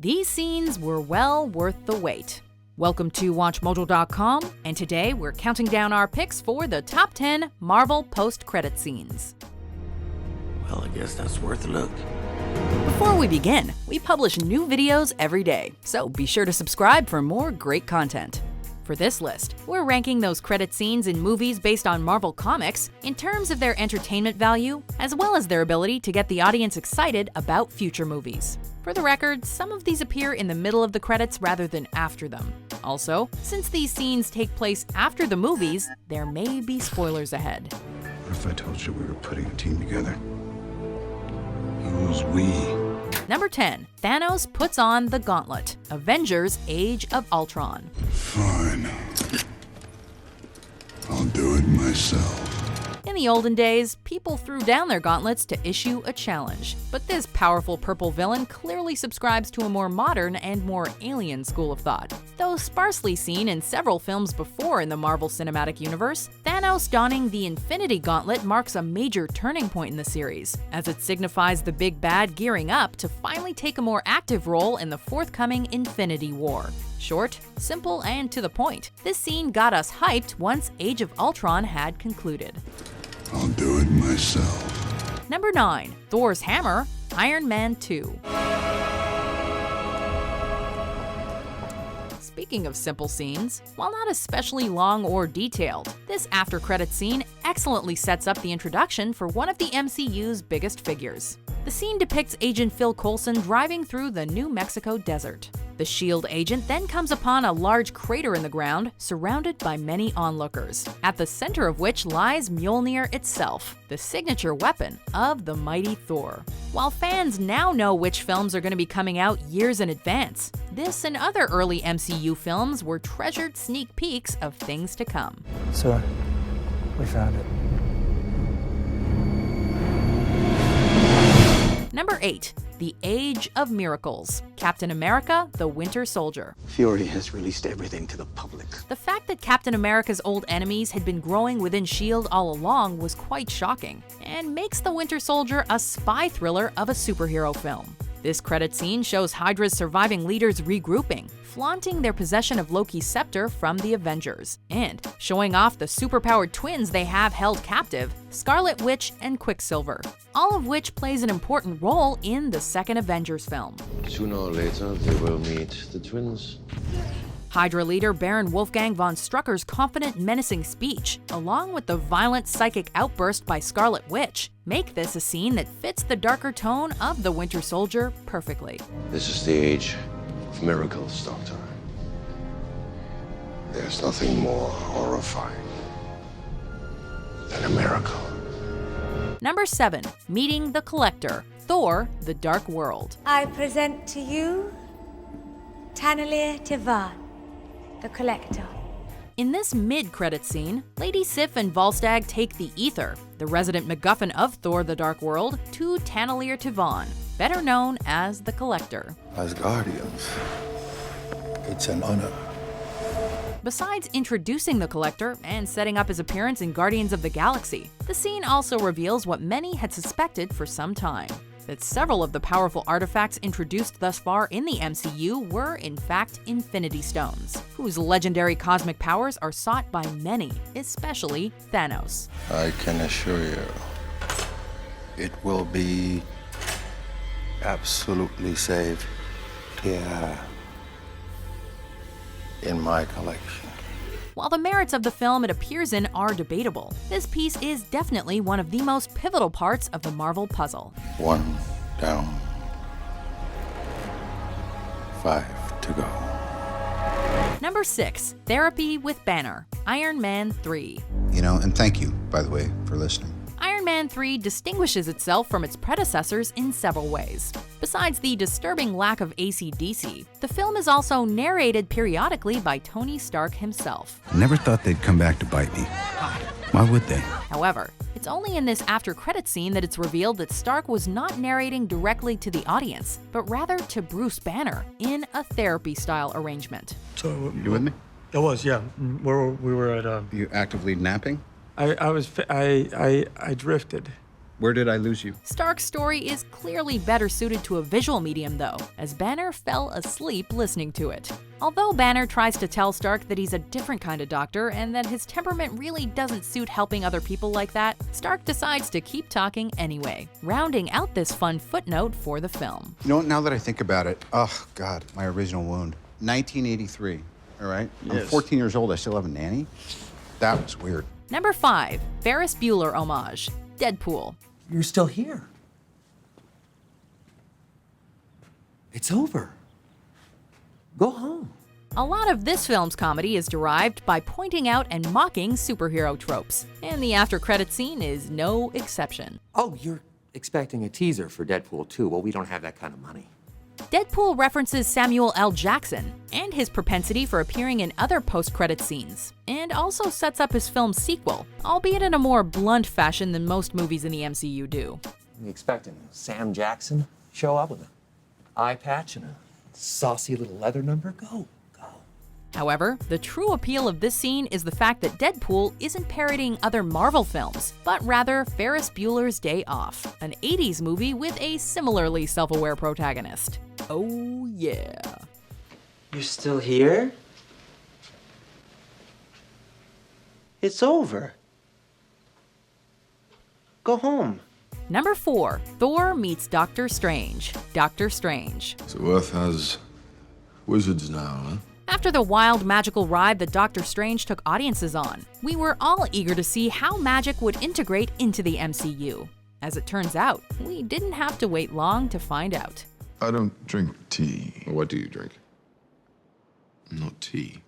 These scenes were well worth the wait. Welcome to WatchMojo.com, and today we're counting down our picks for the top 10 Marvel post-credit scenes. Well, I guess that's worth a look. Before we begin, we publish new videos every day, so be sure to subscribe for more great content. For this list, we're ranking those credit scenes in movies based on Marvel Comics in terms of their entertainment value, as well as their ability to get the audience excited about future movies. For the record, some of these appear in the middle of the credits rather than after them. Also, since these scenes take place after the movies, there may be spoilers ahead. What if I told you we were putting a team together? Who's we? Number 10. Thanos puts on the gauntlet. Avengers: Age of Ultron. Fine. I'll do it myself. In the olden days, people threw down their gauntlets to issue a challenge. But this powerful purple villain clearly subscribes to a more modern and more alien school of thought. Though sparsely seen in several films before in the Marvel Cinematic Universe, Thanos donning the Infinity Gauntlet marks a major turning point in the series, as it signifies the big bad gearing up to finally take a more active role in the forthcoming Infinity War. Short, simple, and to the point, this scene got us hyped once Age of Ultron had concluded. I'll do it myself. Number 9. Thor's Hammer, Iron Man 2. Speaking of simple scenes, while not especially long or detailed, this after-credits scene excellently sets up the introduction for one of the MCU's biggest figures. The scene depicts Agent Phil Coulson driving through the New Mexico desert. The S.H.I.E.L.D. agent then comes upon a large crater in the ground, surrounded by many onlookers, at the center of which lies Mjolnir itself, the signature weapon of the mighty Thor. While fans now know which films are going to be coming out years in advance, this and other early MCU films were treasured sneak peeks of things to come. Sir, we found it. Number 8. The Age of Miracles, Captain America: The Winter Soldier. Fury has released everything to the public. The fact that Captain America's old enemies had been growing within S.H.I.E.L.D. all along was quite shocking, and makes The Winter Soldier a spy thriller of a superhero film. This credit scene shows Hydra's surviving leaders regrouping, flaunting their possession of Loki's scepter from the Avengers, and showing off the superpowered twins they have held captive, Scarlet Witch and Quicksilver, all of which plays an important role in the second Avengers film. Sooner or later, they will meet the twins. Hydra leader Baron Wolfgang von Strucker's confident, menacing speech, along with the violent psychic outburst by Scarlet Witch, make this a scene that fits the darker tone of the Winter Soldier perfectly. This is the age of miracles, Doctor. There's nothing more horrifying than a miracle. Number 7. Meeting the Collector, Thor: The Dark World. I present to you Tanalir Tivan, the Collector. In this mid-credit scene, Lady Sif and Volstagg take the Ether, the resident MacGuffin of Thor: The Dark World, to Tanalir Tivan, better known as the Collector. As Guardians, it's an honor. Besides introducing the Collector and setting up his appearance in Guardians of the Galaxy, the scene also reveals what many had suspected for some time: that several of the powerful artifacts introduced thus far in the MCU were, in fact, Infinity Stones, whose legendary cosmic powers are sought by many, especially Thanos. I can assure you, it will be absolutely safe here in my collection. While the merits of the film it appears in are debatable, this piece is definitely one of the most pivotal parts of the Marvel puzzle. 1 down, 5 to go. Number 6. Therapy with Banner, Iron Man 3. And thank you, by the way, for listening. Iron Man 3 distinguishes itself from its predecessors in several ways. Besides the disturbing lack of AC/DC, the film is also narrated periodically by Tony Stark himself. I never thought they'd come back to bite me. Why would they? However, it's only in this after-credits scene that it's revealed that Stark was not narrating directly to the audience, but rather to Bruce Banner in a therapy-style arrangement. So, You with me? I was, yeah. We were at You actively napping? I drifted. Where did I lose you? Stark's story is clearly better suited to a visual medium though, as Banner fell asleep listening to it. Although Banner tries to tell Stark that he's a different kind of doctor and that his temperament really doesn't suit helping other people like that, Stark decides to keep talking anyway, rounding out this fun footnote for the film. You know what, now that I think about it, oh God, my original wound. 1983, all right? Yes. I'm 14 years old, I still have a nanny? That was weird. Number 5. Ferris Bueller homage. Deadpool. You're still here. It's over. Go home. A lot of this film's comedy is derived by pointing out and mocking superhero tropes, and the after-credit scene is no exception. Oh, you're expecting a teaser for Deadpool 2. Well, we don't have that kind of money. Deadpool references Samuel L. Jackson and his propensity for appearing in other post-credit scenes, and also sets up his film's sequel, albeit in a more blunt fashion than most movies in the MCU do. You expecting Sam Jackson show up with an eye patch and a saucy little leather number? Go. However, the true appeal of this scene is the fact that Deadpool isn't parodying other Marvel films, but rather Ferris Bueller's Day Off, an 80s movie with a similarly self-aware protagonist. Oh yeah. You're still here? It's over. Go home. Number 4. Thor meets Doctor Strange. Doctor Strange. So Earth has wizards now, huh? After the wild magical ride that Doctor Strange took audiences on, we were all eager to see how magic would integrate into the MCU. As it turns out, we didn't have to wait long to find out. I don't drink tea. What do you drink? Not tea.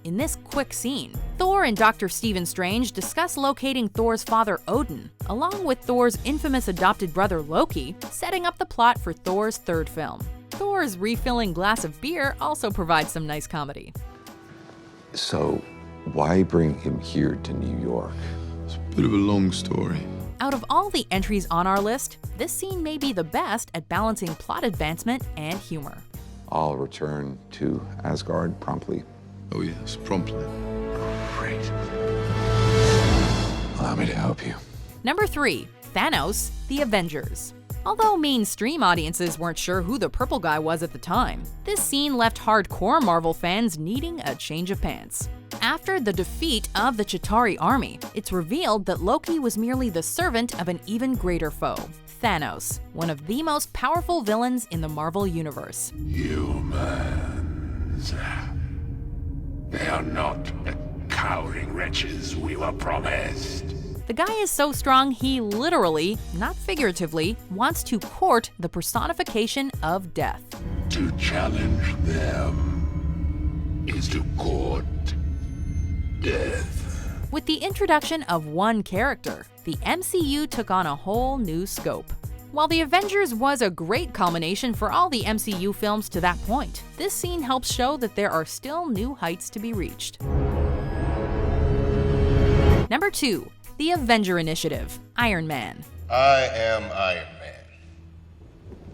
In this quick scene, Thor and Dr. Stephen Strange discuss locating Thor's father Odin, along with Thor's infamous adopted brother Loki, setting up the plot for Thor's third film. Thor's refilling glass of beer also provides some nice comedy. So, why bring him here to New York? It's a bit of a long story. Out of all the entries on our list, this scene may be the best at balancing plot advancement and humor. I'll return to Asgard promptly. Oh yes, promptly. Great. Allow me to help you. Number 3. Thanos, The Avengers. Although mainstream audiences weren't sure who the purple guy was at the time, this scene left hardcore Marvel fans needing a change of pants. After the defeat of the Chitauri army, it's revealed that Loki was merely the servant of an even greater foe, Thanos, one of the most powerful villains in the Marvel Universe. Humans. They are not the cowering wretches we were promised. The guy is so strong he literally, not figuratively, wants to court the personification of death. To challenge them is to court death. With the introduction of one character, the MCU took on a whole new scope. While The Avengers was a great culmination for all the MCU films to that point, this scene helps show that there are still new heights to be reached. Number 2. The Avenger Initiative, Iron Man. I am Iron Man.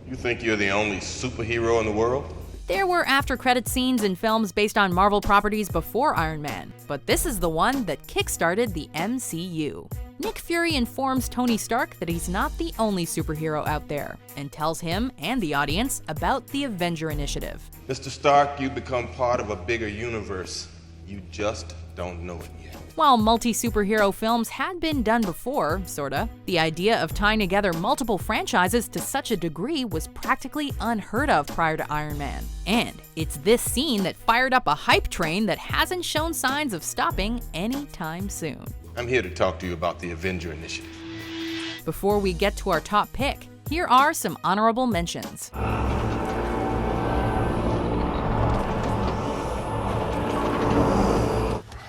You think you're the only superhero in the world? There were after-credit scenes in films based on Marvel properties before Iron Man, but this is the one that kickstarted the MCU. Nick Fury informs Tony Stark that he's not the only superhero out there, and tells him and the audience about the Avenger Initiative. Mr. Stark, you've become part of a bigger universe. You just don't know it yet. While multi-superhero films had been done before, sorta, the idea of tying together multiple franchises to such a degree was practically unheard of prior to Iron Man. And it's this scene that fired up a hype train that hasn't shown signs of stopping anytime soon. I'm here to talk to you about the Avenger Initiative. Before we get to our top pick, here are some honorable mentions.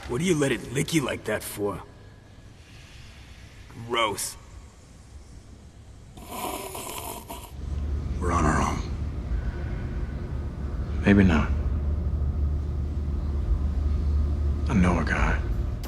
What do you let it lick you like that for? Gross. We're on our own. Maybe not. I know a guy.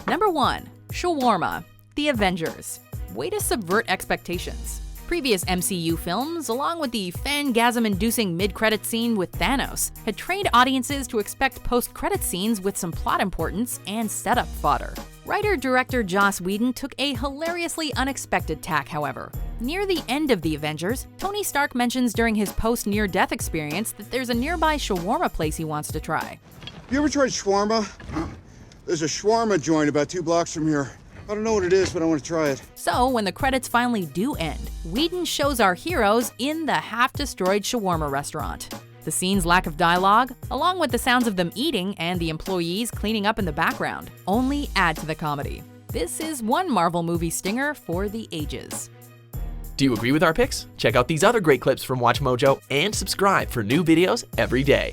Number 1. Shawarma, The Avengers. Way to subvert expectations. Previous MCU films, along with the fangasm-inducing mid-credit scene with Thanos, had trained audiences to expect post-credit scenes with some plot importance and setup fodder. Writer-director Joss Whedon took a hilariously unexpected tack, however. Near the end of the Avengers, Tony Stark mentions during his post-near-death experience that there's a nearby shawarma place he wants to try. You ever tried shawarma? There's a shawarma joint about 2 blocks from here. I don't know what it is, but I want to try it. So, when the credits finally do end, Whedon shows our heroes in the half-destroyed shawarma restaurant. The scene's lack of dialogue, along with the sounds of them eating and the employees cleaning up in the background, only add to the comedy. This is one Marvel movie stinger for the ages. Do you agree with our picks? Check out these other great clips from WatchMojo and subscribe for new videos every day.